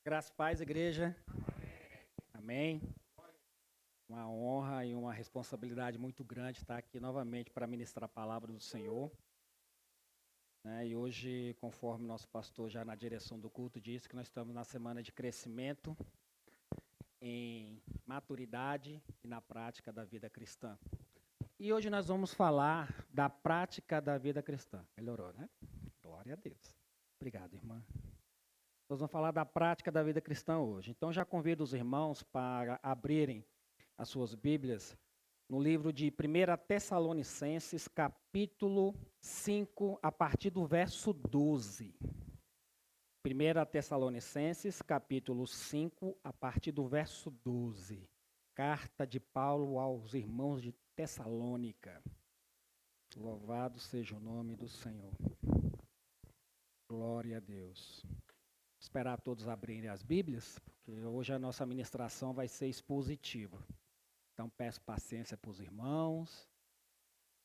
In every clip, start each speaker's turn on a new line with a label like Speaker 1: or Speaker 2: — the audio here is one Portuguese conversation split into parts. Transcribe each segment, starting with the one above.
Speaker 1: Graças e paz, igreja. Amém. Uma honra e uma responsabilidade muito grande estar aqui novamente para ministrar a palavra do Senhor. E hoje, conforme nosso pastor já na direção do culto disse, que nós estamos na semana de crescimento em maturidade e na prática da vida cristã. E hoje nós vamos falar da prática da vida cristã. Melhorou, né? Glória a Deus. Obrigado, irmã. Nós vamos falar da prática da vida cristã hoje. Então, já convido os irmãos para abrirem as suas Bíblias no livro de 1 Tessalonicenses, capítulo 5, a partir do verso 12. 1 Tessalonicenses, capítulo 5, a partir do verso 12. Carta de Paulo aos irmãos de Tessalônica. Louvado seja o nome do Senhor. Glória a Deus. Esperar todos abrirem as Bíblias, porque hoje a nossa ministração vai ser expositiva. Então peço paciência para os irmãos,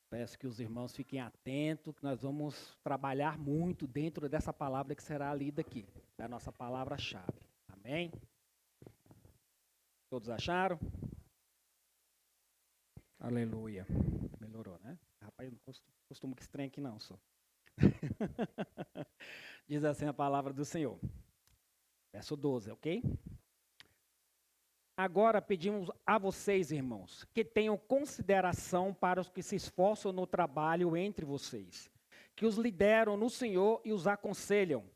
Speaker 1: peço que os irmãos fiquem atentos, que nós vamos trabalhar muito dentro dessa palavra que será lida aqui, da nossa palavra-chave. Amém? Todos acharam? Aleluia. Melhorou, né? Rapaz, eu não costumo que estranho aqui não, só. Diz assim a palavra do Senhor. Verso 12, ok? Agora pedimos a vocês, irmãos, que tenham consideração para os que se esforçam no trabalho entre vocês, que os lideram no Senhor e os aconselham.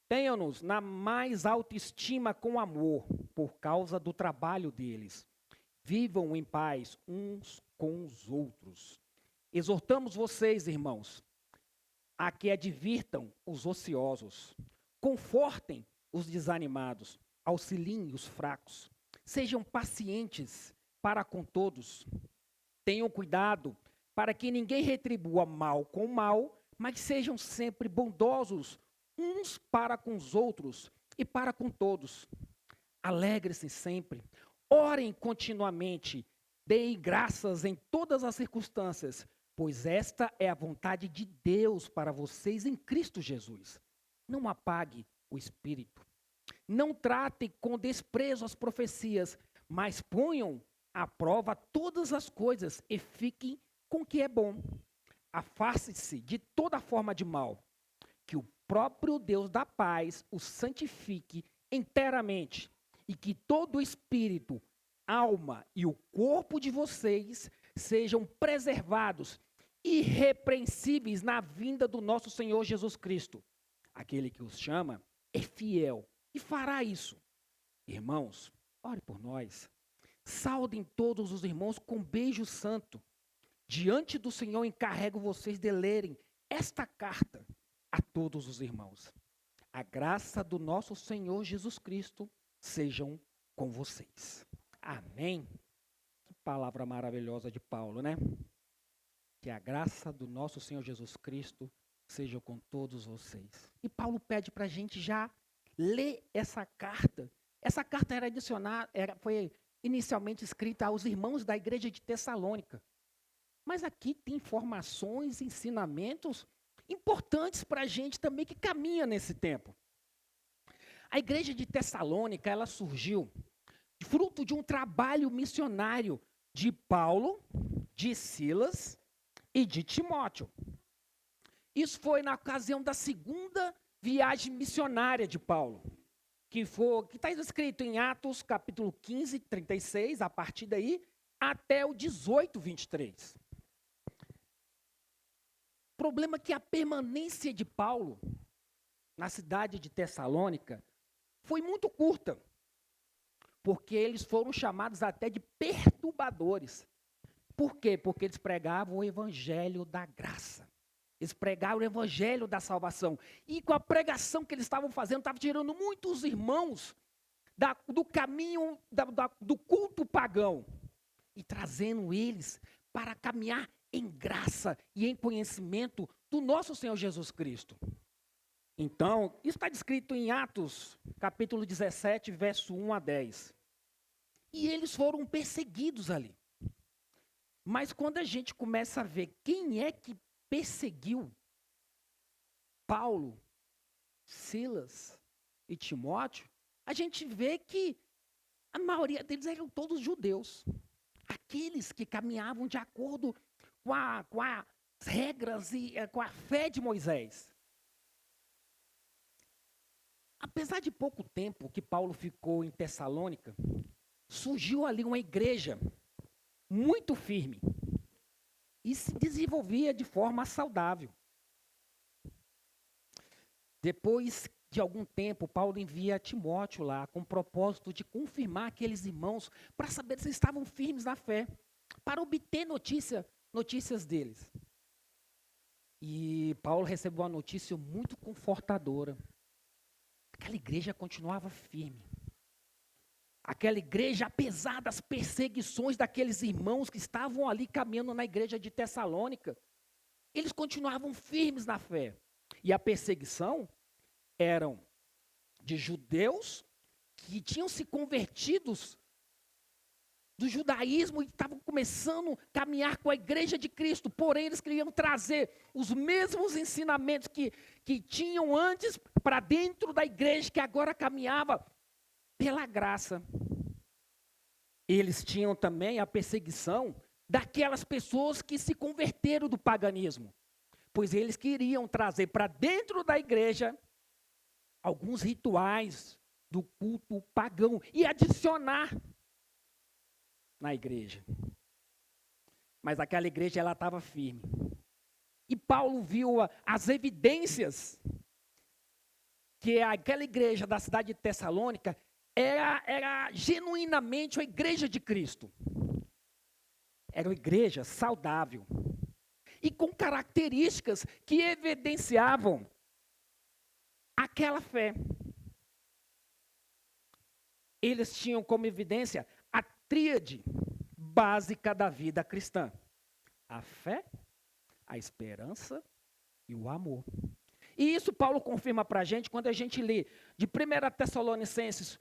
Speaker 1: Tenham-nos na mais alta estima com amor, por causa do trabalho deles. Vivam em paz uns com os outros. Exortamos vocês, irmãos, a que advirtam os ociosos, confortem os desanimados, auxiliem os fracos. Sejam pacientes para com todos. Tenham cuidado para que ninguém retribua mal com mal, mas sejam sempre bondosos uns para com os outros e para com todos. Alegre-se sempre. Orem continuamente. Deem graças em todas as circunstâncias, pois esta é a vontade de Deus para vocês em Cristo Jesus. Não apague o espírito. Não tratem com desprezo as profecias, mas ponham à prova todas as coisas e fiquem com o que é bom. Afaste-se de toda forma de mal, que o próprio Deus da paz os santifique inteiramente, e que todo o espírito, alma e o corpo de vocês sejam preservados, irrepreensíveis na vinda do nosso Senhor Jesus Cristo. Aquele que os chama é fiel e fará isso. Irmãos, ore por nós. Saudem todos os irmãos com beijo santo. Diante do Senhor encarrego vocês de lerem esta carta a todos os irmãos. A graça do nosso Senhor Jesus Cristo sejam com vocês. Amém. Que palavra maravilhosa de Paulo, né? Que a graça do nosso Senhor Jesus Cristo seja com todos vocês. E Paulo pede para a gente já ler essa carta. Essa carta foi inicialmente escrita aos irmãos da igreja de Tessalônica. Mas aqui tem informações, ensinamentos importantes para a gente também que caminha nesse tempo. A igreja de Tessalônica, ela surgiu fruto de um trabalho missionário de Paulo, de Silas e de Timóteo. Isso foi na ocasião da segunda viagem missionária de Paulo, que está escrito em Atos capítulo 15, 36, a partir daí, até o 18, 23. O problema é que a permanência de Paulo na cidade de Tessalônica foi muito curta, porque eles foram chamados até de perturbadores. Por quê? Porque eles pregavam o evangelho da graça. Eles pregaram o evangelho da salvação. E com a pregação que eles estavam fazendo, estavam tirando muitos irmãos do caminho do culto pagão e trazendo eles para caminhar em graça e em conhecimento do nosso Senhor Jesus Cristo. Então, isso está descrito em Atos, capítulo 17, verso 1 a 10. E eles foram perseguidos ali. Mas quando a gente começa a ver quem é que perseguiu Paulo, Silas e Timóteo, a gente vê que a maioria deles eram todos judeus. Aqueles que caminhavam de acordo com as regras e com a fé de Moisés. Apesar de pouco tempo que Paulo ficou em Tessalônica, surgiu ali uma igreja muito firme e se desenvolvia de forma saudável. Depois de algum tempo, Paulo envia Timóteo lá com o propósito de confirmar aqueles irmãos para saber se estavam firmes na fé, para obter notícias deles. E Paulo recebeu uma notícia muito confortadora. Aquela igreja continuava firme. Aquela igreja, apesar das perseguições daqueles irmãos que estavam ali caminhando na igreja de Tessalônica, eles continuavam firmes na fé. E a perseguição eram de judeus que tinham se convertidos do judaísmo e estavam começando a caminhar com a igreja de Cristo. Porém, eles queriam trazer os mesmos ensinamentos que tinham antes para dentro da igreja, que agora caminhava pela graça. Eles tinham também a perseguição daquelas pessoas que se converteram do paganismo, pois eles queriam trazer para dentro da igreja alguns rituais do culto pagão e adicionar na igreja. Mas aquela igreja, ela estava firme. E Paulo viu as evidências que aquela igreja da cidade de Tessalônica era genuinamente a igreja de Cristo. Era uma igreja saudável e com características que evidenciavam aquela fé. Eles tinham como evidência a tríade básica da vida cristã: a fé, a esperança e o amor. E isso Paulo confirma para a gente quando a gente lê de 1 Tessalonicenses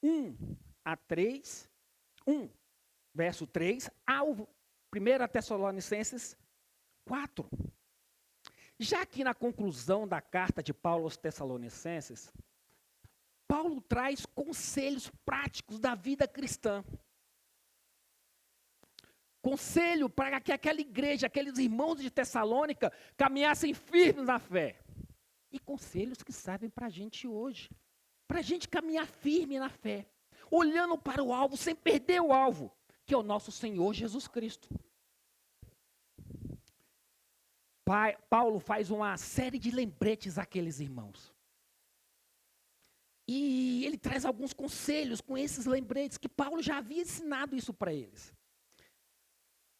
Speaker 1: 1 a 3, 1, verso 3, ao 1 Tessalonicenses 4. Já aqui na conclusão da carta de Paulo aos Tessalonicenses, Paulo traz conselhos práticos da vida cristã. Conselho para que aquela igreja, aqueles irmãos de Tessalônica, caminhassem firmes na fé. E conselhos que servem para a gente hoje. Para a gente caminhar firme na fé. Olhando para o alvo, sem perder o alvo, que é o nosso Senhor Jesus Cristo. Paulo faz uma série de lembretes àqueles irmãos. E ele traz alguns conselhos com esses lembretes, que Paulo já havia ensinado isso para eles.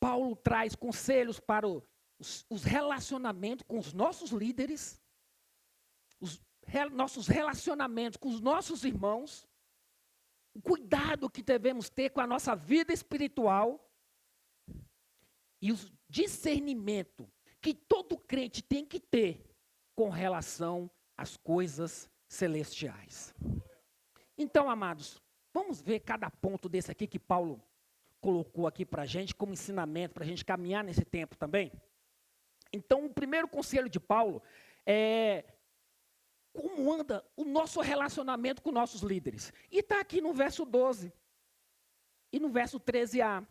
Speaker 1: Paulo traz conselhos para os relacionamentos com os nossos líderes, nossos relacionamentos com os nossos irmãos, o cuidado que devemos ter com a nossa vida espiritual e o discernimento que todo crente tem que ter com relação às coisas celestiais. Então, amados, vamos ver cada ponto desse aqui que Paulo colocou aqui para a gente como ensinamento, para a gente caminhar nesse tempo também. Então, o primeiro conselho de Paulo é como anda o nosso relacionamento com nossos líderes. E está aqui no verso 12 e no verso 13a.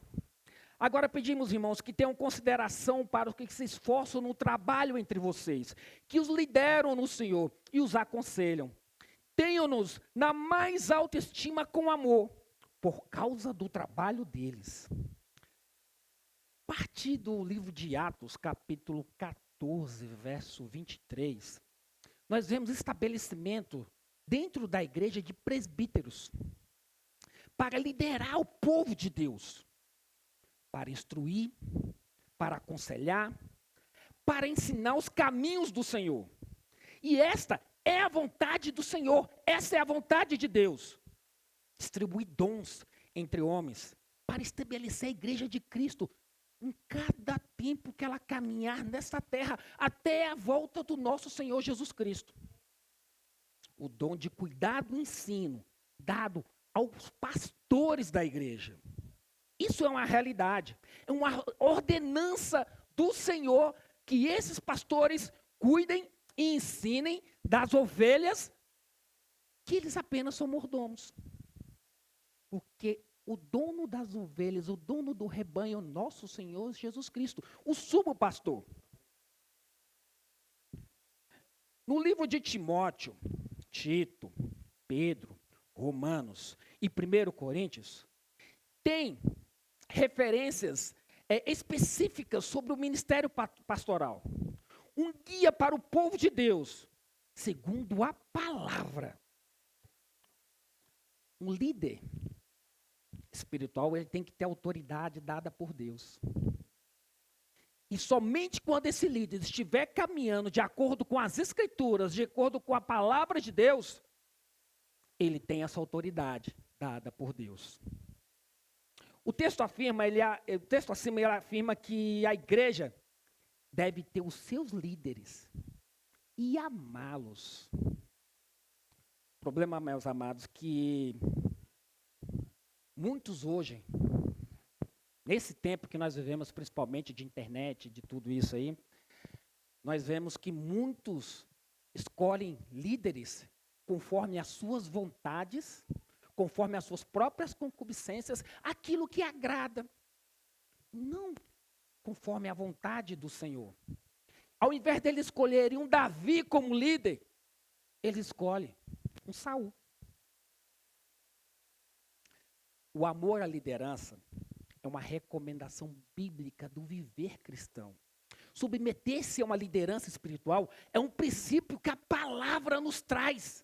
Speaker 1: Agora pedimos, irmãos, que tenham consideração para os que se esforçam no trabalho entre vocês, que os lideram no Senhor e os aconselham. Tenham-nos na mais alta estima com amor, por causa do trabalho deles. A partir do livro de Atos, capítulo 14, verso 23, nós vemos estabelecimento dentro da igreja de presbíteros, para liderar o povo de Deus, para instruir, para aconselhar, para ensinar os caminhos do Senhor. E esta é a vontade do Senhor, essa é a vontade de Deus. Distribuir dons entre homens, para estabelecer a igreja de Cristo, em cada tempo que ela caminhar nessa terra, até a volta do nosso Senhor Jesus Cristo. O dom de cuidado e ensino, dado aos pastores da igreja. Isso é uma realidade, é uma ordenança do Senhor, que esses pastores cuidem e ensinem das ovelhas que eles apenas são mordomos. Porque o dono das ovelhas, o dono do rebanho, é o nosso Senhor Jesus Cristo, o sumo pastor. No livro de Timóteo, Tito, Pedro, Romanos e 1 Coríntios, tem referências específicas sobre o ministério pastoral. Um guia para o povo de Deus, segundo a palavra. Um líder espiritual, ele tem que ter autoridade dada por Deus. E somente quando esse líder estiver caminhando de acordo com as Escrituras, de acordo com a palavra de Deus, ele tem essa autoridade dada por Deus. O texto acima ele afirma que a igreja deve ter os seus líderes e amá-los. O problema, meus amados, que muitos hoje, nesse tempo que nós vivemos, principalmente de internet, de tudo isso aí, nós vemos que muitos escolhem líderes conforme as suas vontades, conforme as suas próprias concupiscências, aquilo que agrada, não conforme a vontade do Senhor. Ao invés dele escolherem um Davi como líder, ele escolhe um Saul. O amor à liderança é uma recomendação bíblica do viver cristão. Submeter-se a uma liderança espiritual é um princípio que a palavra nos traz.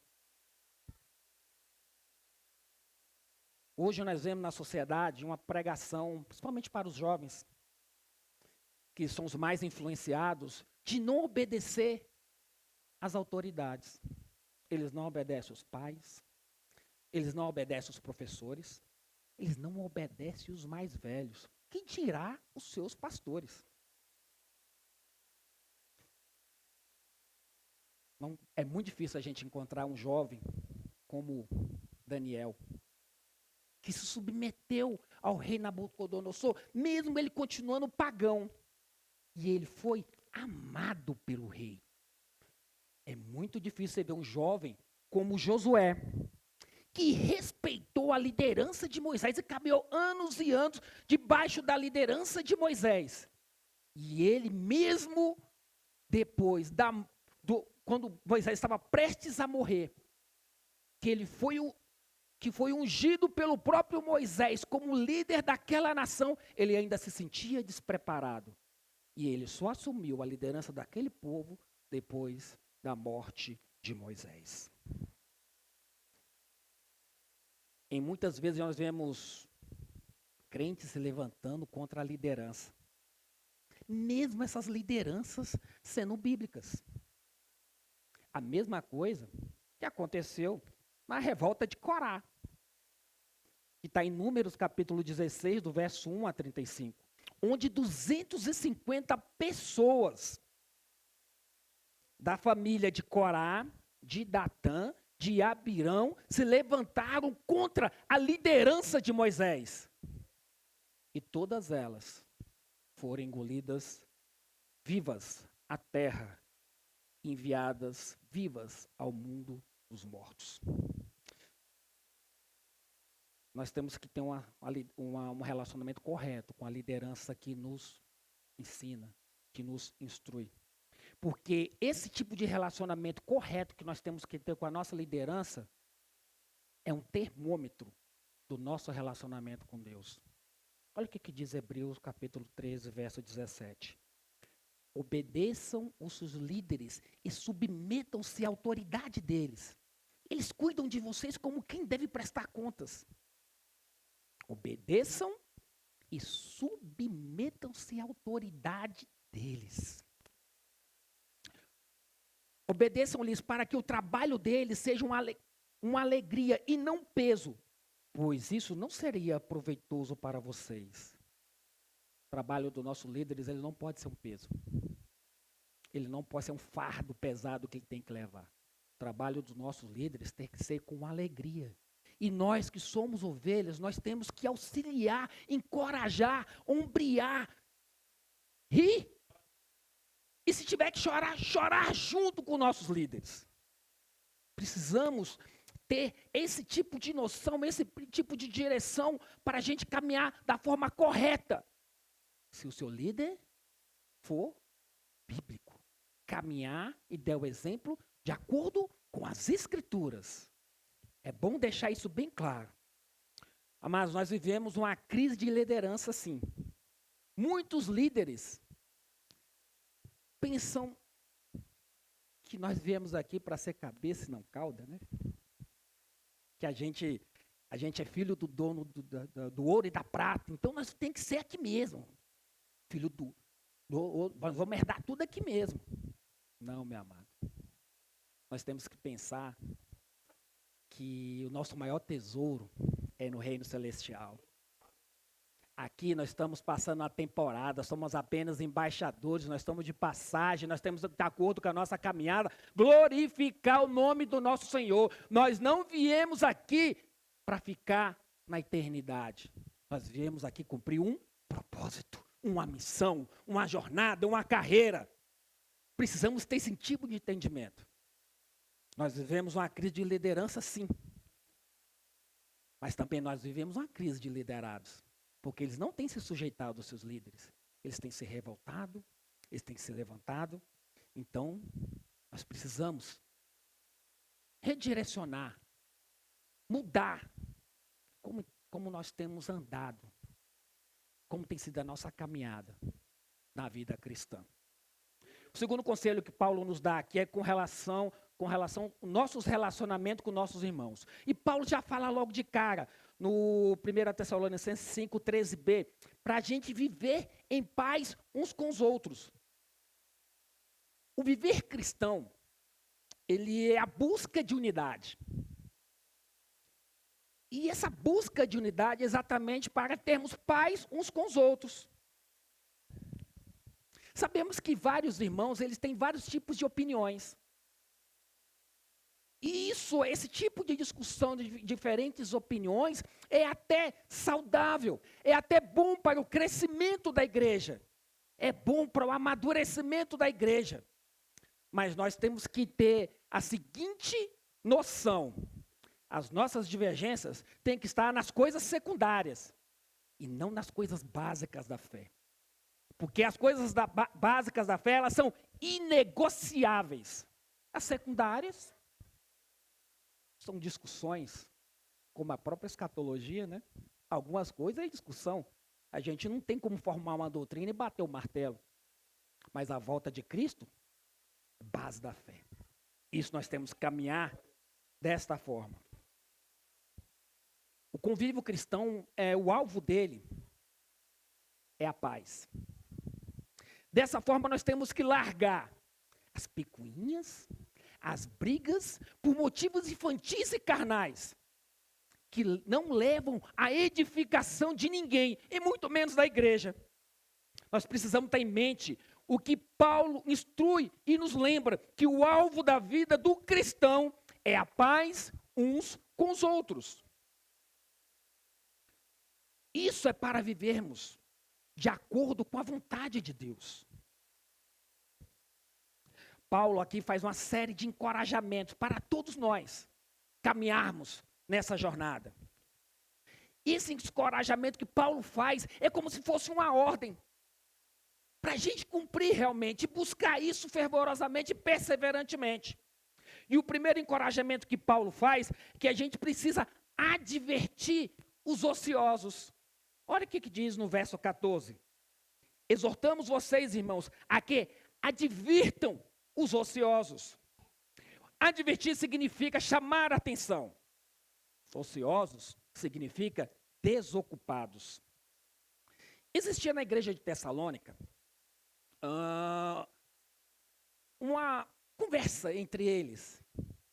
Speaker 1: Hoje nós vemos na sociedade uma pregação, principalmente para os jovens, que são os mais influenciados, de não obedecer às autoridades. Eles não obedecem os pais, eles não obedecem os professores, eles não obedecem os mais velhos. Quem dirá os seus pastores? Não, é muito difícil a gente encontrar um jovem como Daniel, que se submeteu ao rei Nabucodonosor, mesmo ele continuando pagão. E ele foi amado pelo rei. É muito difícil você ver um jovem como Josué, que respeitou a liderança de Moisés e caminhou anos e anos debaixo da liderança de Moisés. E ele mesmo depois, quando Moisés estava prestes a morrer, que foi ungido pelo próprio Moisés como líder daquela nação, ele ainda se sentia despreparado. E ele só assumiu a liderança daquele povo depois da morte de Moisés. Em muitas vezes nós vemos crentes se levantando contra a liderança. Mesmo essas lideranças sendo bíblicas. A mesma coisa que aconteceu na revolta de Corá, que está em Números capítulo 16, do verso 1 a 35, onde 250 pessoas da família de Corá, de Datã, de Abirão, se levantaram contra a liderança de Moisés. E todas elas foram engolidas vivas à terra, enviadas vivas ao mundo dos mortos. Nós temos que ter um relacionamento correto com a liderança que nos ensina, que nos instrui. Porque esse tipo de relacionamento correto que nós temos que ter com a nossa liderança é um termômetro do nosso relacionamento com Deus. Olha o que diz Hebreus capítulo 13, verso 17. Obedeçam os seus líderes e submetam-se à autoridade deles. Eles cuidam de vocês como quem deve prestar contas. Obedeçam e submetam-se à autoridade deles. Obedeçam-lhes para que o trabalho deles seja uma alegria e não peso, pois isso não seria proveitoso para vocês. O trabalho dos nossos líderes, ele não pode ser um peso. Ele não pode ser um fardo pesado que ele tem que levar. O trabalho dos nossos líderes tem que ser com alegria. E nós que somos ovelhas, nós temos que auxiliar, encorajar, ombrear, rir. E se tiver que chorar, chorar junto com nossos líderes. Precisamos ter esse tipo de noção, esse tipo de direção para a gente caminhar da forma correta. Se o seu líder for bíblico, caminhar e der o exemplo de acordo com as Escrituras. É bom deixar isso bem claro. Mas nós vivemos uma crise de liderança, sim. Muitos líderes pensam que nós viemos aqui para ser cabeça e não cauda, né? Que a gente é filho do dono do ouro e da prata, então nós temos que ser aqui mesmo. Filho nós vamos herdar tudo aqui mesmo. Não, meu amado. Nós temos que pensar que o nosso maior tesouro é no reino celestial. Aqui nós estamos passando uma temporada, somos apenas embaixadores, nós estamos de passagem, nós temos, de acordo com a nossa caminhada, glorificar o nome do nosso Senhor. Nós não viemos aqui para ficar na eternidade. Nós viemos aqui cumprir um propósito, uma missão, uma jornada, uma carreira. Precisamos ter esse tipo de entendimento. Nós vivemos uma crise de liderança, sim. Mas também nós vivemos uma crise de liderados. Porque eles não têm se sujeitado aos seus líderes. Eles têm se revoltado, eles têm se levantado. Então, nós precisamos redirecionar, mudar como nós temos andado, como tem sido a nossa caminhada na vida cristã. O segundo conselho que Paulo nos dá aqui é com relação aos nossos relacionamentos com nossos irmãos. E Paulo já fala logo de cara, no 1 Tessalonicenses 5, 13b, para a gente viver em paz uns com os outros. O viver cristão, ele é a busca de unidade. E essa busca de unidade é exatamente para termos paz uns com os outros. Sabemos que vários irmãos, eles têm vários tipos de opiniões. E esse tipo de discussão de diferentes opiniões é até saudável, é até bom para o crescimento da igreja, é bom para o amadurecimento da igreja. Mas nós temos que ter a seguinte noção: as nossas divergências têm que estar nas coisas secundárias e não nas coisas básicas da fé. Porque as coisas básicas da fé, elas são inegociáveis. As secundárias são discussões, como a própria escatologia, né? Algumas coisas é discussão. A gente não tem como formar uma doutrina e bater o martelo. Mas a volta de Cristo é base da fé. Isso nós temos que caminhar desta forma. O convívio cristão, o alvo dele é a paz. Dessa forma nós temos que largar as picuinhas, as brigas por motivos infantis e carnais, que não levam à edificação de ninguém, e muito menos da igreja. Nós precisamos ter em mente o que Paulo instrui e nos lembra, que o alvo da vida do cristão é a paz uns com os outros. Isso é para vivermos de acordo com a vontade de Deus. Paulo aqui faz uma série de encorajamentos para todos nós caminharmos nessa jornada. Esse encorajamento que Paulo faz é como se fosse uma ordem para a gente cumprir realmente, buscar isso fervorosamente e perseverantemente. E o primeiro encorajamento que Paulo faz é que a gente precisa advertir os ociosos. Olha o que diz no verso 14. Exortamos vocês, irmãos, a que advirtam os ociosos. Advertir significa chamar a atenção. Ociosos significa desocupados. Existia na igreja de Tessalônica uma conversa entre eles,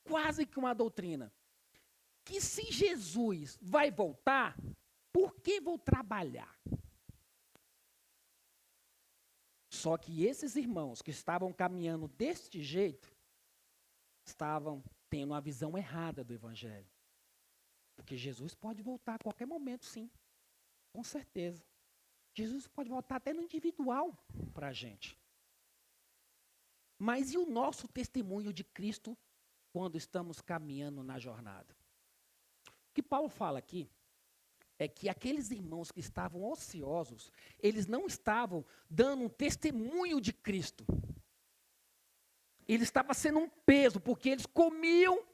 Speaker 1: quase que uma doutrina, que se Jesus vai voltar, por que vou trabalhar? Só que esses irmãos que estavam caminhando deste jeito, estavam tendo uma visão errada do evangelho. Porque Jesus pode voltar a qualquer momento, sim. Com certeza. Jesus pode voltar até no individual para a gente. Mas e o nosso testemunho de Cristo quando estamos caminhando na jornada? O que Paulo fala aqui é que aqueles irmãos que estavam ociosos, eles não estavam dando um testemunho de Cristo. Ele estava sendo um peso, porque eles comiam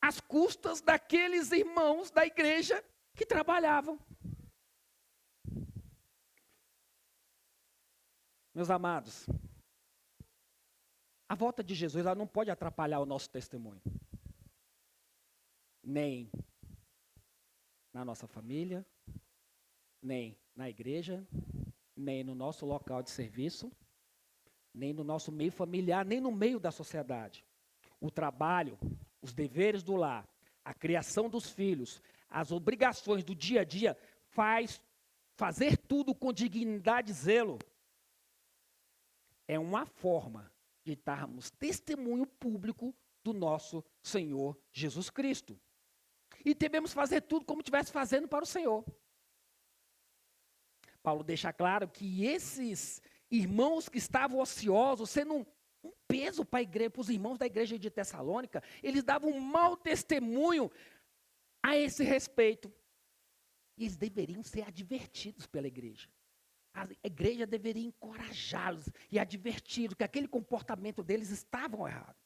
Speaker 1: às custas daqueles irmãos da igreja que trabalhavam. Meus amados, a volta de Jesus ela não pode atrapalhar o nosso testemunho. Nem na nossa família, nem na igreja, nem no nosso local de serviço, nem no nosso meio familiar, nem no meio da sociedade. O trabalho, os deveres do lar, a criação dos filhos, as obrigações do dia a dia, fazer tudo com dignidade e zelo. É uma forma de darmos testemunho público do nosso Senhor Jesus Cristo. E devemos fazer tudo como estivesse fazendo para o Senhor. Paulo deixa claro que esses irmãos que estavam ociosos, sendo um peso para os irmãos da igreja de Tessalônica, eles davam um mau testemunho a esse respeito. E eles deveriam ser advertidos pela igreja. A igreja deveria encorajá-los e adverti-los que aquele comportamento deles estava errado.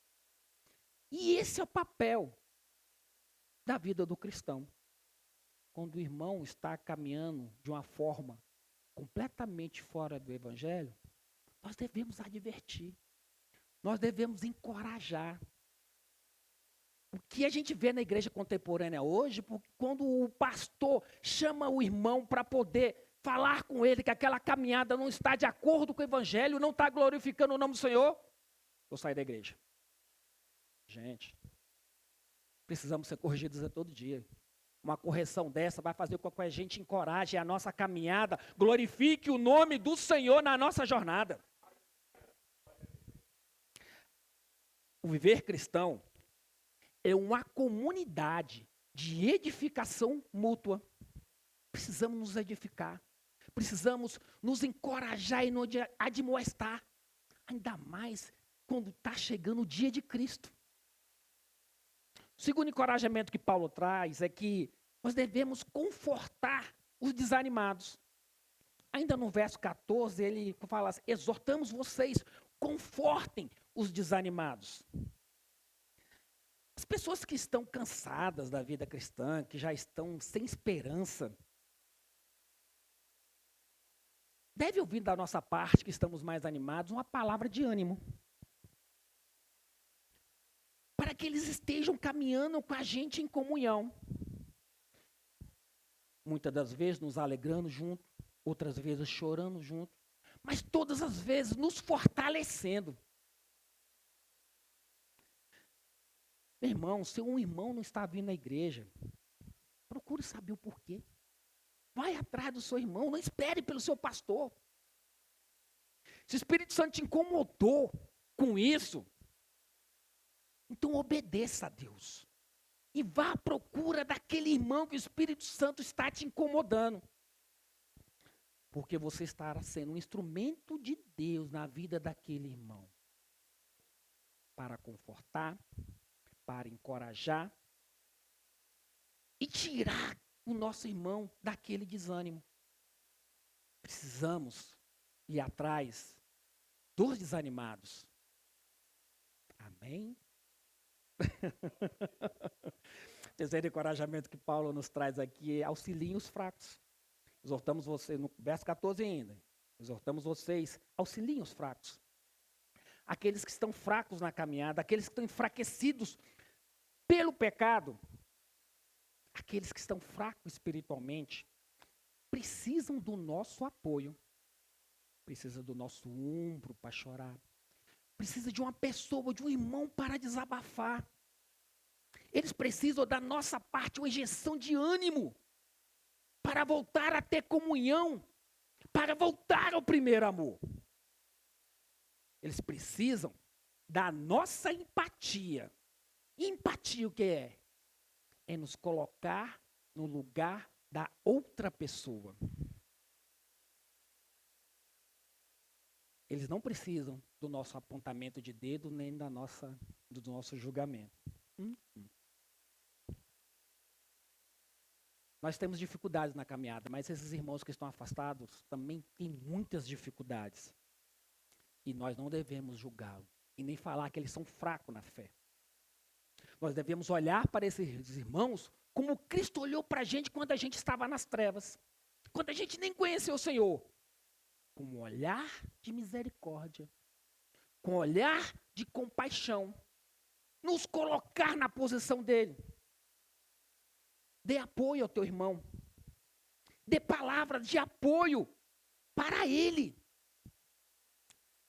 Speaker 1: E esse é o papel da vida do cristão. Quando o irmão está caminhando de uma forma completamente fora do evangelho, nós devemos advertir. Nós devemos encorajar. O que a gente vê na igreja contemporânea hoje, quando o pastor chama o irmão para poder falar com ele que aquela caminhada não está de acordo com o evangelho, não está glorificando o nome do Senhor, vou sair da igreja. Gente, precisamos ser corrigidos a todo dia. Uma correção dessa vai fazer com que a gente encoraje a nossa caminhada, glorifique o nome do Senhor na nossa jornada. O viver cristão é uma comunidade de edificação mútua. Precisamos nos edificar. Precisamos nos encorajar e nos admoestar. Ainda mais quando está chegando o dia de Cristo. O segundo encorajamento que Paulo traz é que nós devemos confortar os desanimados. Ainda no verso 14, ele fala assim, exortamos vocês, confortem os desanimados. As pessoas que estão cansadas da vida cristã, que já estão sem esperança, deve ouvir da nossa parte, que estamos mais animados, uma palavra de ânimo. Para que eles estejam caminhando com a gente em comunhão. Muitas das vezes nos alegrando junto, outras vezes chorando junto, mas todas as vezes nos fortalecendo. Meu irmão, se um irmão não está vindo à igreja, procure saber o porquê. Vai atrás do seu irmão, não espere pelo seu pastor. Se o Espírito Santo te incomodou com isso, então obedeça a Deus. E vá à procura daquele irmão que o Espírito Santo está te incomodando. Porque você estará sendo um instrumento de Deus na vida daquele irmão. Para confortar, para encorajar e tirar o nosso irmão daquele desânimo. Precisamos ir atrás dos desanimados. Amém? Terceiro encorajamento que Paulo nos traz aqui é auxiliem os fracos. Exortamos vocês, no verso 14 ainda, exortamos vocês, auxiliem os fracos. Aqueles que estão fracos na caminhada, aqueles que estão enfraquecidos pelo pecado, aqueles que estão fracos espiritualmente, precisam do nosso apoio, precisam do nosso ombro para chorar, precisa de uma pessoa, de um irmão para desabafar. Eles precisam da nossa parte uma injeção de ânimo para voltar a ter comunhão, para voltar ao primeiro amor. Eles precisam da nossa empatia. Empatia o que é? É nos colocar no lugar da outra pessoa. Eles não precisam do nosso apontamento de dedo, nem do nosso julgamento. Nós temos dificuldades na caminhada, mas esses irmãos que estão afastados também têm muitas dificuldades. E nós não devemos julgá-los e nem falar que eles são fracos na fé. Nós devemos olhar para esses irmãos como Cristo olhou para a gente quando a gente estava nas trevas, quando a gente nem conheceu o Senhor, com um olhar de misericórdia, com um olhar de compaixão, nos colocar na posição dele. Dê apoio ao teu irmão. Dê palavra de apoio para ele.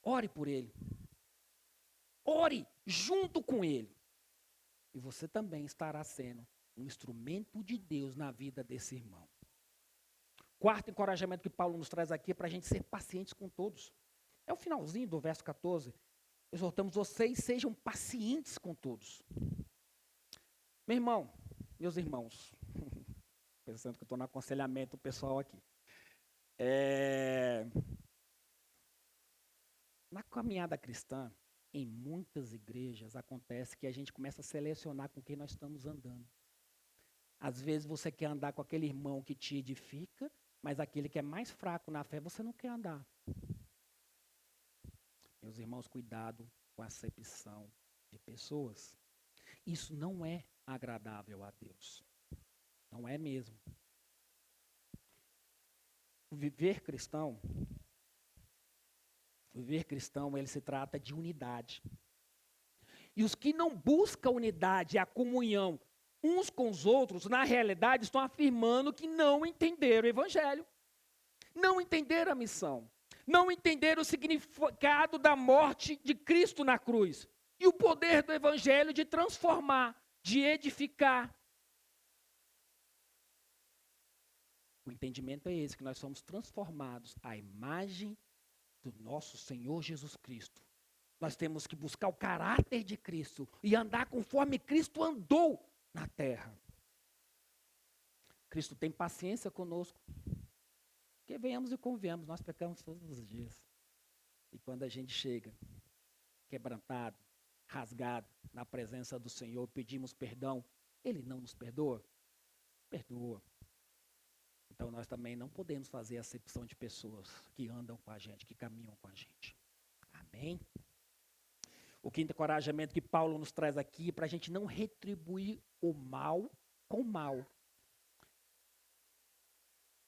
Speaker 1: Ore por ele. Ore junto com ele. E você também estará sendo um instrumento de Deus na vida desse irmão. Quarto encorajamento que Paulo nos traz aqui é para a gente ser pacientes com todos. É o finalzinho do verso 14. Exortamos vocês, sejam pacientes com todos. Meu irmão, meus irmãos, pensando que eu estou no aconselhamento pessoal aqui. Na caminhada cristã, em muitas igrejas, acontece que a gente começa a selecionar com quem nós estamos andando. Às vezes você quer andar com aquele irmão que te edifica, mas aquele que é mais fraco na fé, você não quer andar. Meus irmãos, cuidado com a acepção de pessoas. Isso não é agradável a Deus. Não é mesmo. O viver cristão, ele se trata de unidade. E os que não buscam unidade e a comunhão uns com os outros, na realidade, estão afirmando que não entenderam o Evangelho. Não entenderam a missão. Não entenderam o significado da morte de Cristo na cruz. E o poder do Evangelho de transformar, de edificar. O entendimento é esse, que nós somos transformados à imagem do nosso Senhor Jesus Cristo. Nós temos que buscar o caráter de Cristo e andar conforme Cristo andou na terra. Cristo tem paciência conosco. Porque venhamos e convenhamos, nós pecamos todos os dias. E quando a gente chega quebrantado, rasgado, na presença do Senhor, pedimos perdão, Ele não nos perdoa? Perdoa. Então nós também não podemos fazer acepção de pessoas que andam com a gente, que caminham com a gente. Amém? O quinto encorajamento que Paulo nos traz aqui é para a gente não retribuir o mal com o mal.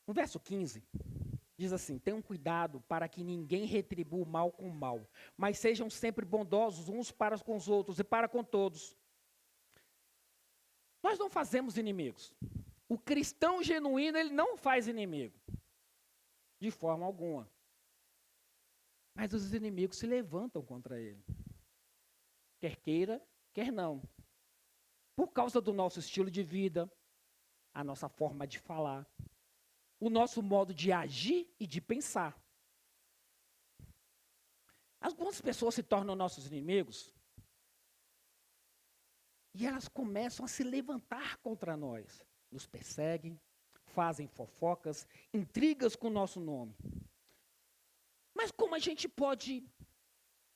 Speaker 1: No verso 15, diz assim: tenham cuidado para que ninguém retribua o mal com o mal, mas sejam sempre bondosos uns para com os outros e para com todos. Nós não fazemos inimigos. O cristão genuíno, ele não faz inimigo, de forma alguma. Mas os inimigos se levantam contra ele. Quer queira, quer não. Por causa do nosso estilo de vida, a nossa forma de falar, o nosso modo de agir e de pensar. Algumas pessoas se tornam nossos inimigos e elas começam a se levantar contra nós. Nos perseguem, fazem fofocas, intrigas com o nosso nome. Mas como a gente pode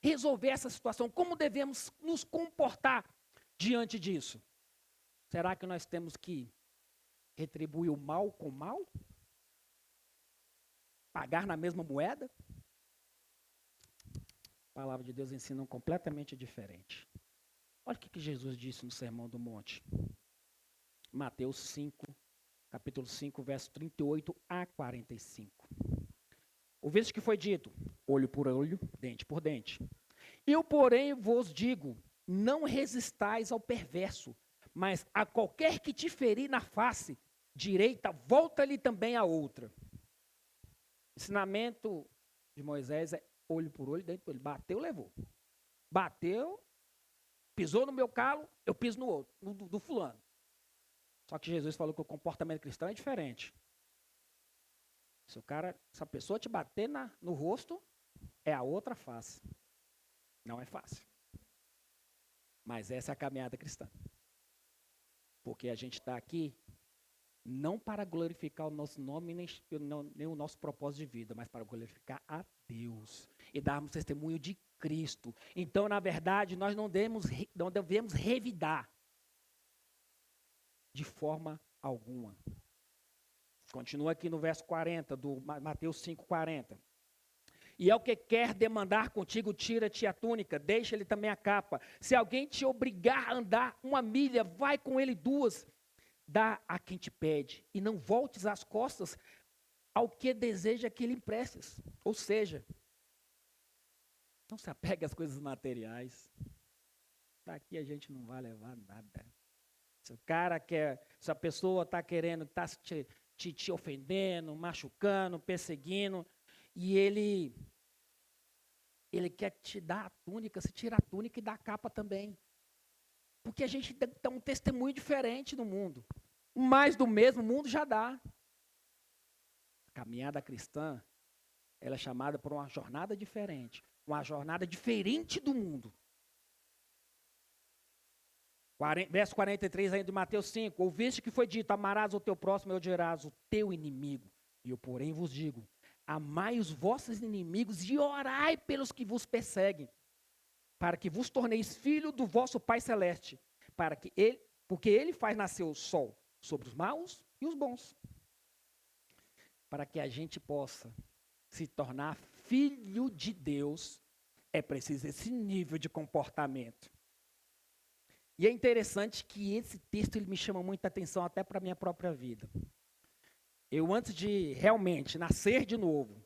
Speaker 1: resolver essa situação? Como devemos nos comportar diante disso? Será que nós temos que retribuir o mal com o mal? Pagar na mesma moeda? A palavra de Deus ensina um completamente diferente. Olha o que Jesus disse no Sermão do Monte. Mateus 5, capítulo 5, verso 38 a 45. O verso que foi dito: olho por olho, dente por dente. Eu, porém, vos digo, não resistais ao perverso, mas a qualquer que te ferir na face direita, volta-lhe também a outra. Ensinamento de Moisés é olho por olho, dente por olho. Bateu, levou. Bateu, pisou no meu calo, eu piso no outro, do fulano. Só que Jesus falou que o comportamento cristão é diferente. Se a pessoa te bater no rosto, é a outra face. Não é fácil. Mas essa é a caminhada cristã. Porque a gente está aqui não para glorificar o nosso nome nem o nosso propósito de vida, mas para glorificar a Deus e darmos testemunho de Cristo. Então, na verdade, nós não devemos revidar de forma alguma. Continua aqui no verso 40, do Mateus 5:40. E ao que quer demandar contigo, tira-te a túnica, deixa-lhe também a capa. Se alguém te obrigar a andar 1 milha, vai com ele 2. Dá a quem te pede, e não voltes as costas ao que deseja que lhe emprestes. Ou seja, não se apegue às coisas materiais. Daqui a gente não vai levar nada. Se o cara quer, se a pessoa está querendo, está te ofendendo, machucando, perseguindo, e ele quer te dar a túnica, se tira a túnica e dá a capa também. Porque a gente dá um testemunho diferente no mundo. Mais do mesmo mundo já dá. A caminhada cristã, ela é chamada por uma jornada diferente. Uma jornada diferente do mundo. Verso 43 ainda de Mateus 5. Ouviste que foi dito, amarás o teu próximo e odiarás o teu inimigo. E eu, porém, vos digo, amai os vossos inimigos e orai pelos que vos perseguem, para que vos torneis filho do vosso Pai Celeste, porque ele faz nascer o sol sobre os maus e os bons. Para que a gente possa se tornar filho de Deus, é preciso esse nível de comportamento. E é interessante que esse texto ele me chama muita atenção até para a minha própria vida. Eu, antes de realmente nascer de novo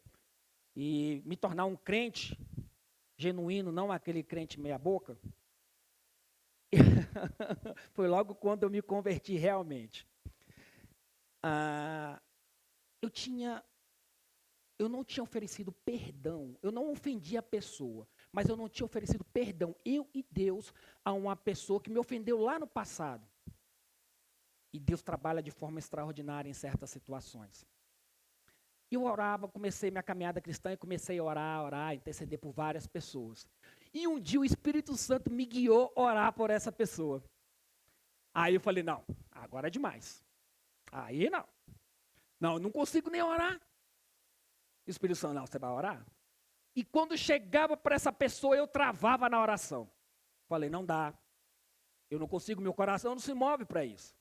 Speaker 1: e me tornar um crente genuíno, não aquele crente meia boca, foi logo quando eu me converti realmente. Eu não tinha oferecido perdão, eu não ofendi a pessoa, mas eu não tinha oferecido perdão, eu e Deus, a uma pessoa que me ofendeu lá no passado. E Deus trabalha de forma extraordinária em certas situações. Eu orava, comecei minha caminhada cristã e comecei a orar, interceder por várias pessoas. E um dia o Espírito Santo me guiou a orar por essa pessoa. Aí eu falei, não, agora é demais. Aí não. Não, eu não consigo nem orar. E o Espírito Santo, não, você vai orar? E quando chegava para essa pessoa, eu travava na oração. Falei, não dá. Eu não consigo, meu coração não se move para isso.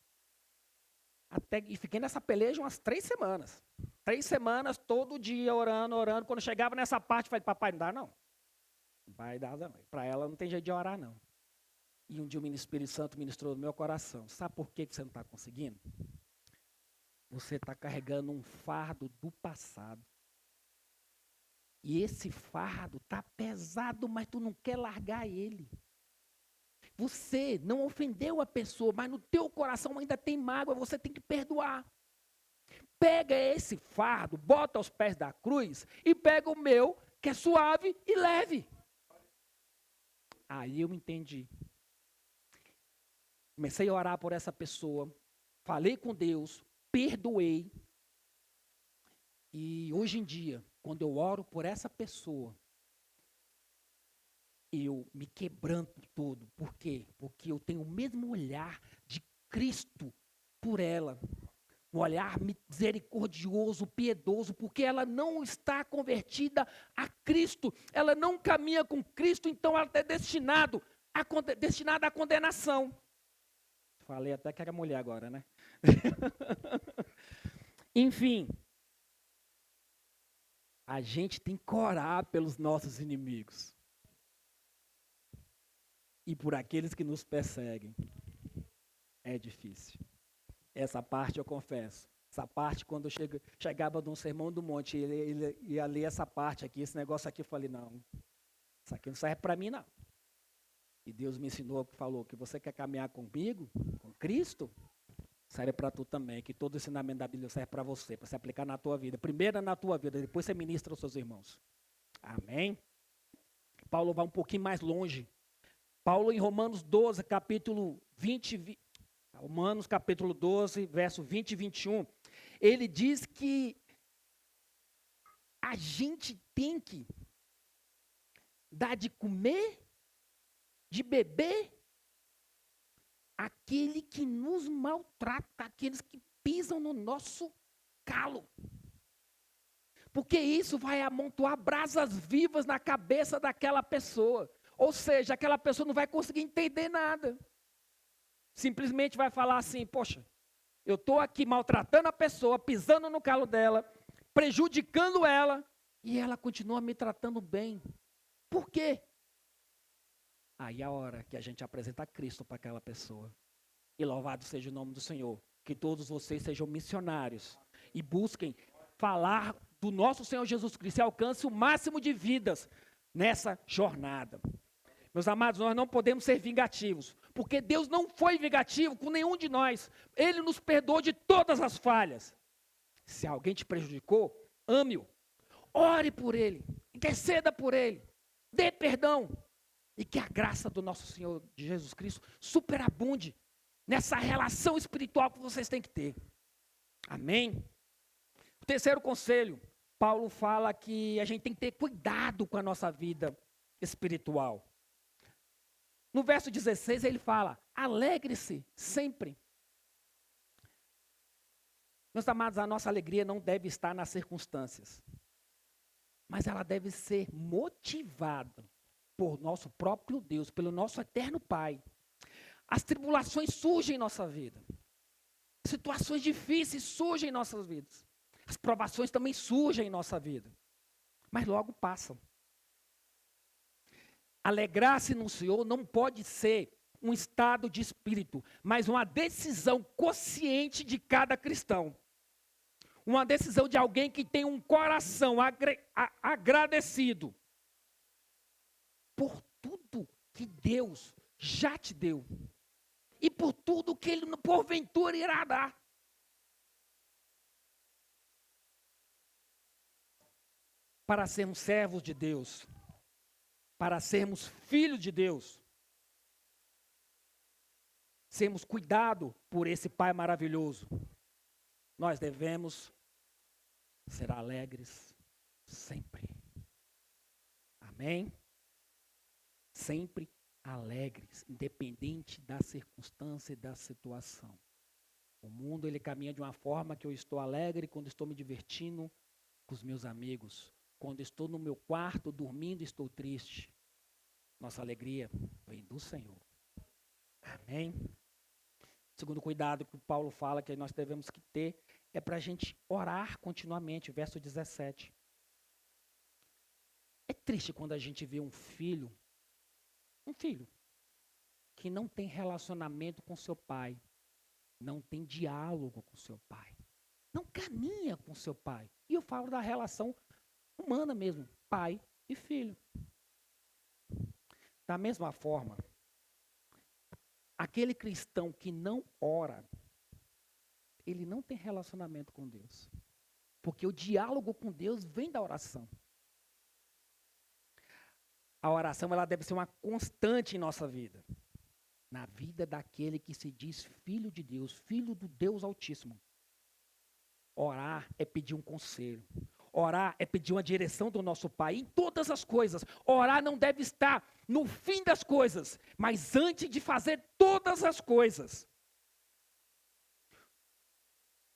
Speaker 1: E fiquei nessa peleja umas 3 semanas. 3 semanas, todo dia, orando. Quando chegava nessa parte, falei, papai, não dá não. Não vai dar não. Para ela não tem jeito de orar não. E um dia o Espírito Santo ministrou no meu coração. Sabe por que você não está conseguindo? Você está carregando um fardo do passado. E esse fardo está pesado, mas tu não quer largar ele. Você não ofendeu a pessoa, mas no teu coração ainda tem mágoa, você tem que perdoar. Pega esse fardo, bota aos pés da cruz e pega o meu, que é suave, e leve. Aí eu entendi. Comecei a orar por essa pessoa, falei com Deus, perdoei. E hoje em dia, quando eu oro por essa pessoa, eu me quebranto todo. Por quê? Porque eu tenho o mesmo olhar de Cristo por ela. Um olhar misericordioso, piedoso, porque ela não está convertida a Cristo. Ela não caminha com Cristo, então ela está destinada à condenação. Falei até que era mulher agora, né? Enfim. A gente tem que orar pelos nossos inimigos. E por aqueles que nos perseguem. É difícil. Essa parte eu confesso. Essa parte, quando eu chegava de um sermão do monte, ele ia ler essa parte aqui, esse negócio aqui, eu falei, não, isso aqui não serve para mim, não. E Deus me ensinou, falou, que você quer caminhar comigo, com Cristo, serve para tu também, que todo ensinamento da Bíblia serve para você aplicar na tua vida. Primeiro na tua vida, depois você ministra aos seus irmãos. Amém? Paulo vai um pouquinho mais longe. Paulo em Romanos 12, capítulo 20, Romanos capítulo 12, verso 20 e 21, ele diz que a gente tem que dar de comer, de beber, aquele que nos maltrata, aqueles que pisam no nosso calo. Porque isso vai amontoar brasas vivas na cabeça daquela pessoa. Ou seja, aquela pessoa não vai conseguir entender nada. Simplesmente vai falar assim, poxa, Eu estou aqui maltratando a pessoa, pisando no calo dela, prejudicando ela, e ela continua me tratando bem. Por quê? Aí é a hora que a gente apresenta Cristo para aquela pessoa. E louvado seja o nome do Senhor. Que todos vocês sejam missionários e busquem falar do nosso Senhor Jesus Cristo e alcance o máximo de vidas nessa jornada. Meus amados, nós não podemos ser vingativos, porque Deus não foi vingativo com nenhum de nós. Ele nos perdoou de todas as falhas. Se alguém te prejudicou, ame-o. Ore por ele, interceda por ele, dê perdão. E que a graça do nosso Senhor Jesus Cristo superabunde nessa relação espiritual que vocês têm que ter. Amém? O terceiro conselho, Paulo fala que a gente tem que ter cuidado com a nossa vida espiritual. No verso 16 ele fala, alegre-se sempre. Meus amados, a nossa alegria não deve estar nas circunstâncias, mas ela deve ser motivada por nosso próprio Deus, pelo nosso eterno Pai. As tribulações surgem em nossa vida. Situações difíceis surgem em nossas vidas. As provações também surgem em nossa vida. Mas logo passam. Alegrar-se no Senhor não pode ser um estado de espírito, mas uma decisão consciente de cada cristão. Uma decisão de alguém que tem um coração agradecido por tudo que Deus já te deu. E por tudo que Ele porventura irá dar. Para sermos servos de Deus, para sermos filhos de Deus, sermos cuidados por esse Pai maravilhoso, nós devemos ser alegres sempre. Amém? Sempre alegres, independente da circunstância e da situação. O mundo ele caminha de uma forma que eu estou alegre quando estou me divertindo com os meus amigos. Quando estou no meu quarto dormindo, estou triste. Nossa alegria vem do Senhor. Amém? Segundo cuidado que o Paulo fala que nós devemos que ter é para a gente orar continuamente, verso 17. É triste quando a gente vê um filho que não tem relacionamento com seu pai, não tem diálogo com seu pai, não caminha com seu pai. E eu falo da relação humana mesmo, pai e filho. Da mesma forma, aquele cristão que não ora, ele não tem relacionamento com Deus. Porque o diálogo com Deus vem da oração. A oração ela deve ser uma constante em nossa vida. Na vida daquele que se diz filho de Deus, filho do Deus Altíssimo. Orar é pedir um conselho. Orar é pedir uma direção do nosso Pai em todas as coisas. Orar não deve estar no fim das coisas, mas antes de fazer todas as coisas.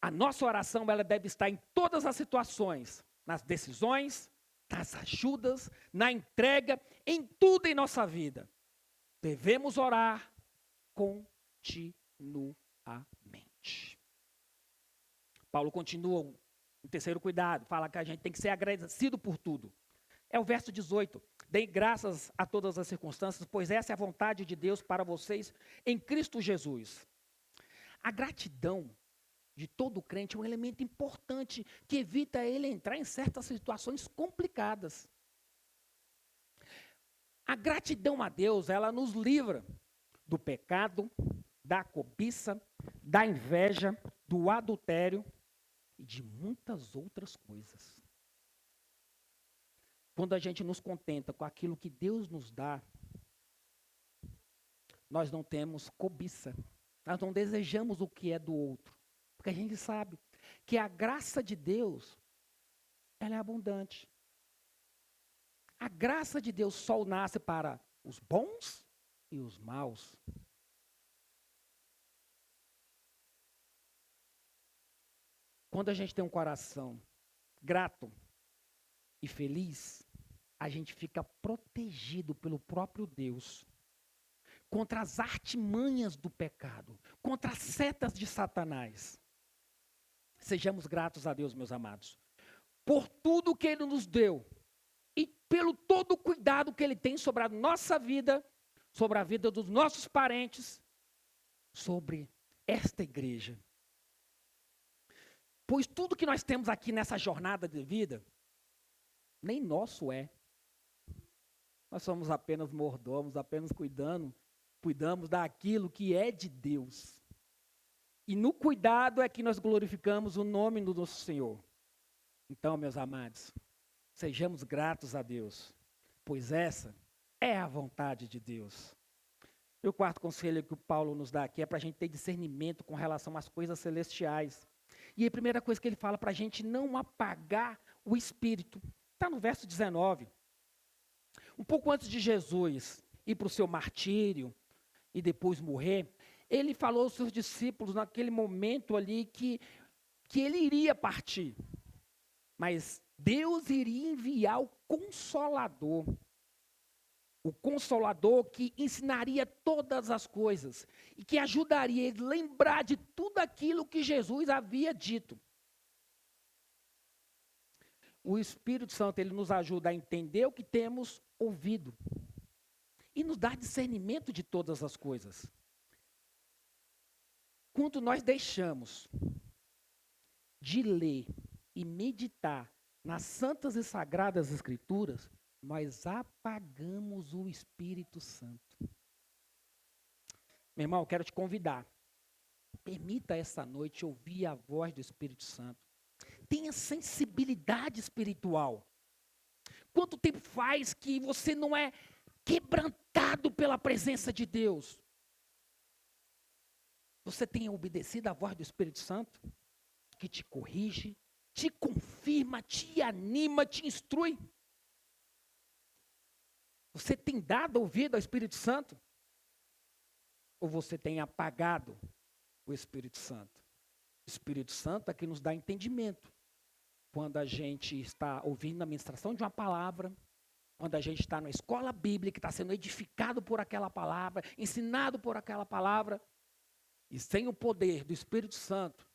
Speaker 1: A nossa oração ela deve estar em todas as situações, nas decisões, nas ajudas, na entrega, em tudo em nossa vida. Devemos orar continuamente. Paulo continua o terceiro cuidado, fala que a gente tem que ser agradecido por tudo. É o verso 18. Deem graças a todas as circunstâncias, pois essa é a vontade de Deus para vocês em Cristo Jesus. A gratidão de todo crente é um elemento importante que evita ele entrar em certas situações complicadas. A gratidão a Deus, ela nos livra do pecado, da cobiça, da inveja, do adultério e de muitas outras coisas. Quando a gente nos contenta com aquilo que Deus nos dá, nós não temos cobiça, nós não desejamos o que é do outro. Porque a gente sabe que a graça de Deus, ela é abundante. A graça de Deus só nasce para os bons e os maus. Quando a gente tem um coração grato e feliz, a gente fica protegido pelo próprio Deus contra as artimanhas do pecado, contra as setas de Satanás. Sejamos gratos a Deus, meus amados, por tudo que Ele nos deu e pelo todo o cuidado que Ele tem sobre a nossa vida, sobre a vida dos nossos parentes, sobre esta igreja. Pois tudo que nós temos aqui nessa jornada de vida, nem nosso é. Nós somos apenas mordomos, apenas cuidamos daquilo que é de Deus. E no cuidado é que nós glorificamos o nome do nosso Senhor. Então, meus amados, sejamos gratos a Deus, pois essa é a vontade de Deus. E o quarto conselho que o Paulo nos dá aqui é para a gente ter discernimento com relação às coisas celestiais. E a primeira coisa que ele fala para a gente não apagar o espírito. Está no verso 19. Um pouco antes de Jesus ir para o seu martírio e depois morrer, ele falou aos seus discípulos naquele momento ali que ele iria partir. Mas Deus iria enviar o Consolador. O Consolador que ensinaria todas as coisas e que ajudaria ele a lembrar de tudo aquilo que Jesus havia dito. O Espírito Santo, ele nos ajuda a entender o que temos ouvido e nos dá discernimento de todas as coisas. Quando nós deixamos de ler e meditar nas santas e sagradas Escrituras, nós apagamos o Espírito Santo. Meu irmão, eu quero te convidar. Permita essa noite ouvir a voz do Espírito Santo. Tenha sensibilidade espiritual. Quanto tempo faz que você não é quebrantado pela presença de Deus? Você tem obedecido à voz do Espírito Santo? Que te corrige, te confirma, te anima, te instrui? Você tem dado ouvido ao Espírito Santo? Ou você tem apagado o Espírito Santo? O Espírito Santo é que nos dá entendimento. Quando a gente está ouvindo a ministração de uma palavra, quando a gente está na escola bíblica, está sendo edificado por aquela palavra, ensinado por aquela palavra, e sem o poder do Espírito Santo,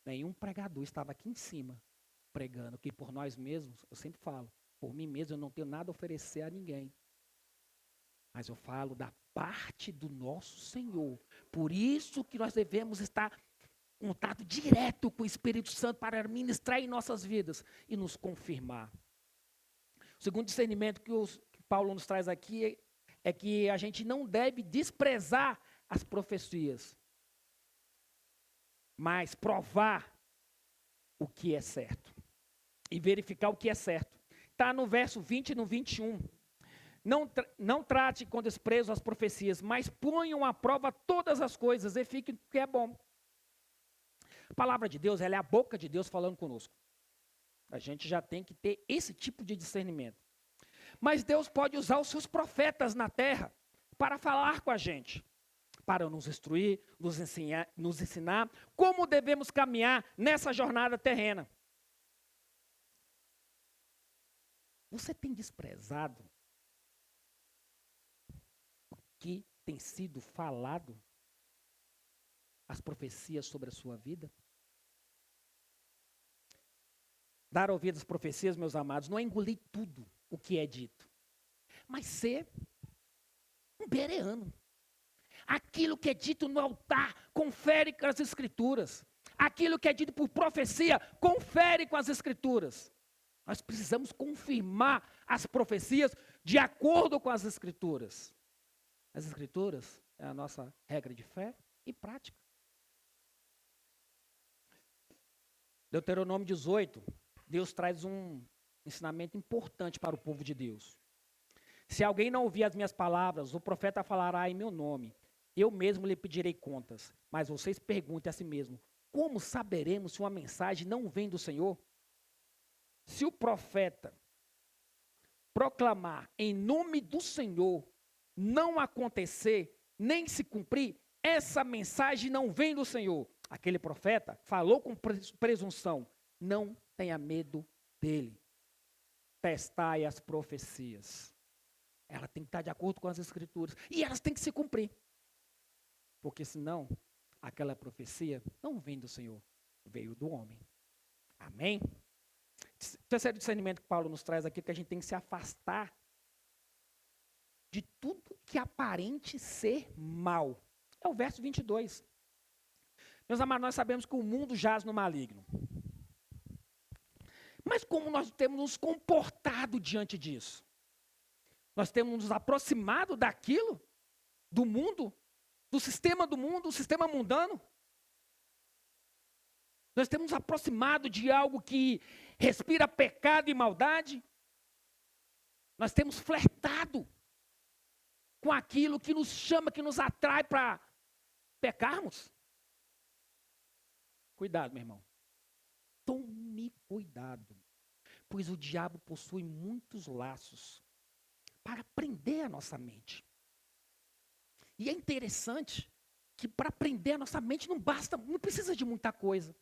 Speaker 1: nenhum pregador estava aqui em cima pregando, que por nós mesmos, eu sempre falo, por mim mesmo eu não tenho nada a oferecer a ninguém. Mas eu falo da parte do nosso Senhor. Por isso que nós devemos estar em contato direto com o Espírito Santo para ministrar em nossas vidas e nos confirmar. O segundo discernimento que Paulo nos traz aqui é que a gente não deve desprezar as profecias, mas provar o que é certo e verificar o que é certo. Está no verso 20 e no 21. Não trate com desprezo as profecias, mas ponham à prova todas as coisas e fiquem que é bom. A palavra de Deus, ela é a boca de Deus falando conosco. A gente já tem que ter esse tipo de discernimento. Mas Deus pode usar os seus profetas na terra para falar com a gente, para nos instruir, nos ensinar como devemos caminhar nessa jornada terrena. Você tem desprezado que tem sido falado, as profecias sobre a sua vida? Dar ouvido às profecias, meus amados, não é engolir tudo o que é dito, mas ser um bereano. Aquilo que é dito no altar, confere com as Escrituras. Aquilo que é dito por profecia, confere com as Escrituras. Nós precisamos confirmar as profecias de acordo com as Escrituras. As Escrituras é a nossa regra de fé e prática. Deuteronômio 18, Deus traz um ensinamento importante para o povo de Deus. Se alguém não ouvir as minhas palavras, o profeta falará em meu nome. Eu mesmo lhe pedirei contas. Mas vocês perguntem a si mesmo, como saberemos se uma mensagem não vem do Senhor? Se o profeta proclamar em nome do Senhor, não acontecer, nem se cumprir, essa mensagem não vem do Senhor. Aquele profeta falou com presunção. Não tenha medo dele. Testai as profecias. Ela tem que estar de acordo com as Escrituras. E elas têm que se cumprir. Porque senão, aquela profecia não vem do Senhor. veio do homem. Amém? O terceiro discernimento que Paulo nos traz aqui é que a gente tem que se afastar de tudo que aparente ser mal. É o verso 22. Meus amados, nós sabemos que o mundo jaz no maligno. Mas como nós temos nos comportado diante disso? Nós temos nos aproximado daquilo, do mundo, do sistema mundano? Nós temos nos aproximado de algo que respira pecado e maldade? Nós temos flertado com aquilo que nos chama, que nos atrai para pecarmos? Cuidado, meu irmão. Tome cuidado, pois o diabo possui muitos laços para prender a nossa mente. E é interessante que para prender a nossa mente não precisa de muita coisa.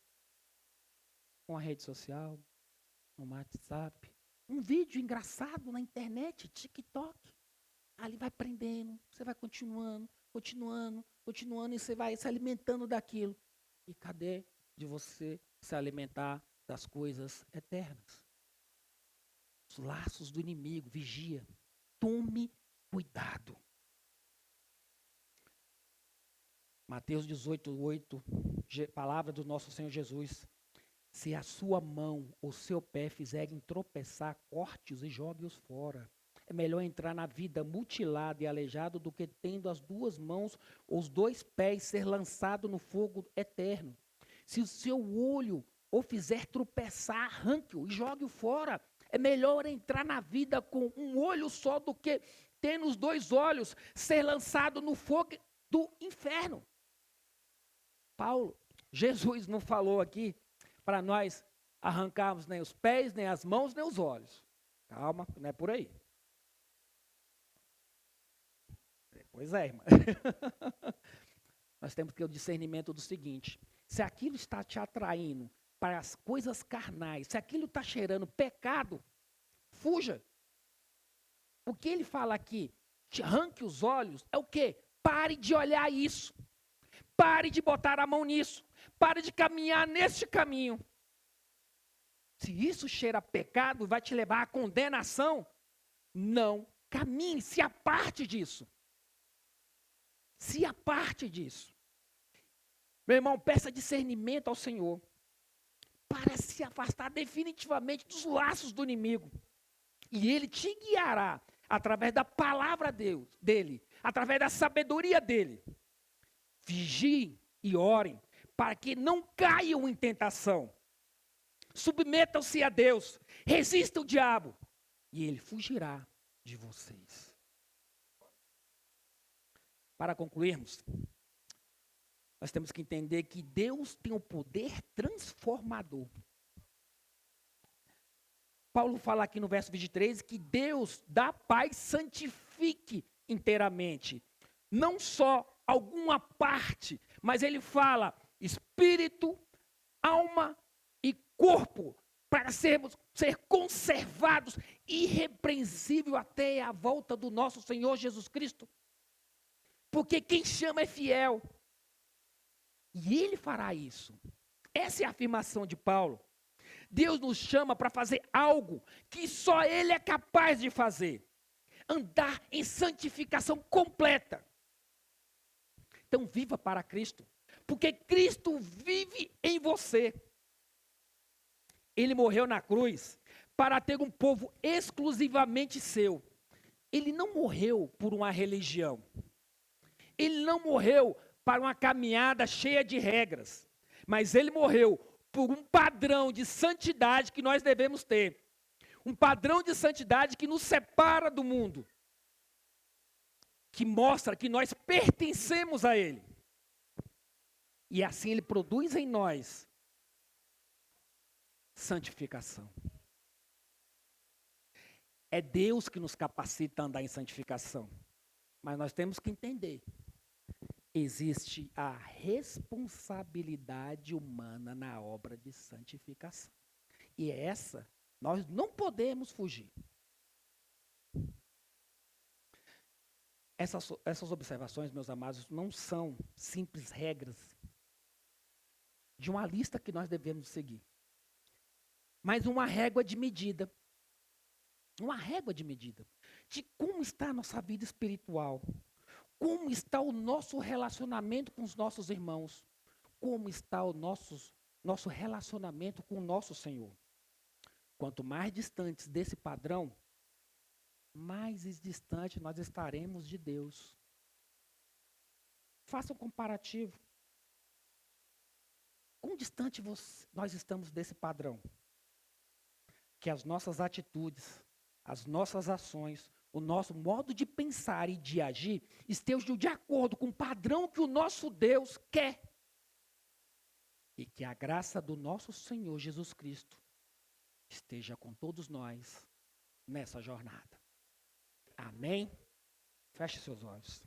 Speaker 1: Uma rede social, um WhatsApp, um vídeo engraçado na internet, TikTok. Ali vai prendendo, você vai continuando, e você vai se alimentando daquilo. E cadê de você se alimentar das coisas eternas? Os laços do inimigo, vigia. Tome cuidado. Mateus 18:8, palavra do nosso Senhor Jesus. Se a sua mão ou seu pé fizerem tropeçar, corte-os e jogue-os fora. É melhor entrar na vida mutilado e aleijado do que tendo as duas mãos ou os dois pés ser lançado no fogo eterno. Se o seu olho o fizer tropeçar, arranque-o e jogue-o fora. É melhor entrar na vida com um olho só do que tendo os dois olhos ser lançado no fogo do inferno. Jesus não falou aqui para nós arrancarmos nem os pés, nem as mãos, nem os olhos. Calma, não é por aí. Pois é, irmã. Nós temos que ter o discernimento do seguinte: se aquilo está te atraindo para as coisas carnais, se aquilo está cheirando pecado, fuja. O que ele fala aqui, te arranque os olhos, é o quê? Pare de olhar isso. Pare de botar a mão nisso. Pare de caminhar neste caminho. Se isso cheira pecado, vai te levar à condenação, não caminhe, se aparte disso. Se aparte disso. Meu irmão, peça discernimento ao Senhor para se afastar definitivamente dos laços do inimigo. E Ele te guiará através da palavra dele, através da sabedoria dele. Vigiem e orem para que não caiam em tentação. Submetam-se a Deus, resistam o diabo e ele fugirá de vocês. Para concluirmos, nós temos que entender que Deus tem o poder transformador. Paulo fala aqui no verso 23 que Deus da paz santifique inteiramente. Não só alguma parte, mas ele fala espírito, alma e corpo, para ser conservados irrepreensível até a volta do nosso Senhor Jesus Cristo. Porque quem chama é fiel. E ele fará isso. Essa é a afirmação de Paulo. Deus nos chama para fazer algo que só Ele é capaz de fazer. Andar em santificação completa. Então viva para Cristo. Porque Cristo vive em você. Ele morreu na cruz para ter um povo exclusivamente seu. Ele não morreu por uma religião. Ele não morreu para uma caminhada cheia de regras. Mas ele morreu por um padrão de santidade que nós devemos ter. Um padrão de santidade que nos separa do mundo. Que mostra que nós pertencemos a Ele. E assim Ele produz em nós santificação. É Deus que nos capacita a andar em santificação. Mas nós temos que entender. Existe a responsabilidade humana na obra de santificação. E essa nós não podemos fugir. Essas observações, meus amados, não são simples regras. de uma lista que nós devemos seguir. Mas uma régua de medida. Uma régua de medida. De como está a nossa vida espiritual. Como está o nosso relacionamento com os nossos irmãos. Como está o nosso relacionamento com o nosso Senhor. Quanto mais distantes desse padrão, mais distante nós estaremos de Deus. Faça um comparativo. Quão distante nós estamos desse padrão? Que as nossas atitudes, as nossas ações, o nosso modo de pensar e de agir estejam de acordo com o padrão que o nosso Deus quer. E que a graça do nosso Senhor Jesus Cristo esteja com todos nós nessa jornada. Amém? Feche seus olhos.